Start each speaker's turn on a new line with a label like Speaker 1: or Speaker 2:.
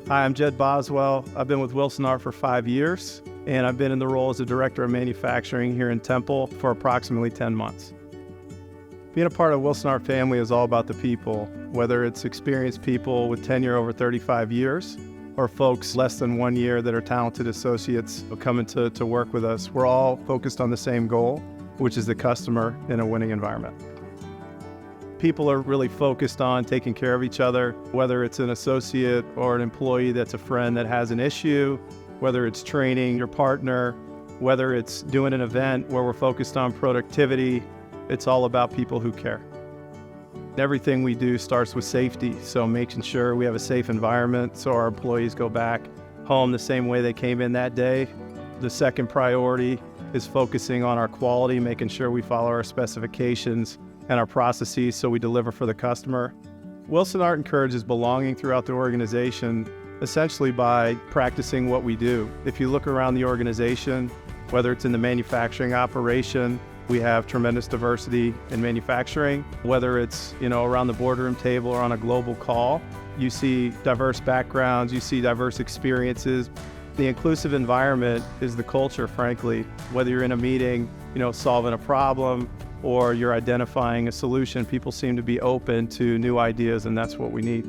Speaker 1: Hi, I'm Jed Boswell. I've been with Wilson Art for 5 years, and I've been in the role as a Director of Manufacturing here in Temple for approximately 10 months. Being a part of Wilson Art family is all about the people, whether it's experienced people with tenure over 35 years or folks less than 1 year that are talented associates coming to work with us. We're all focused on the same goal, which is the customer in a winning environment. People are really focused on taking care of each other, whether it's an associate or an employee that's a friend that has an issue, whether it's training your partner, whether it's doing an event where we're focused on productivity. It's all about people who care. Everything we do starts with safety, so making sure we have a safe environment so our employees go back home the same way they came in that day. The second priority is focusing on our quality, making sure we follow our specifications and our processes so we deliver for the customer. Wilson Art encourages belonging throughout the organization, essentially by practicing what we do. If you look around the organization, whether it's in the manufacturing operation, we have tremendous diversity in manufacturing. Whether it's, around the boardroom table or on a global call, you see diverse backgrounds, you see diverse experiences. The inclusive environment is the culture, frankly. Whether you're in a meeting, solving a problem, or you're identifying a solution, people seem to be open to new ideas, and that's what we need.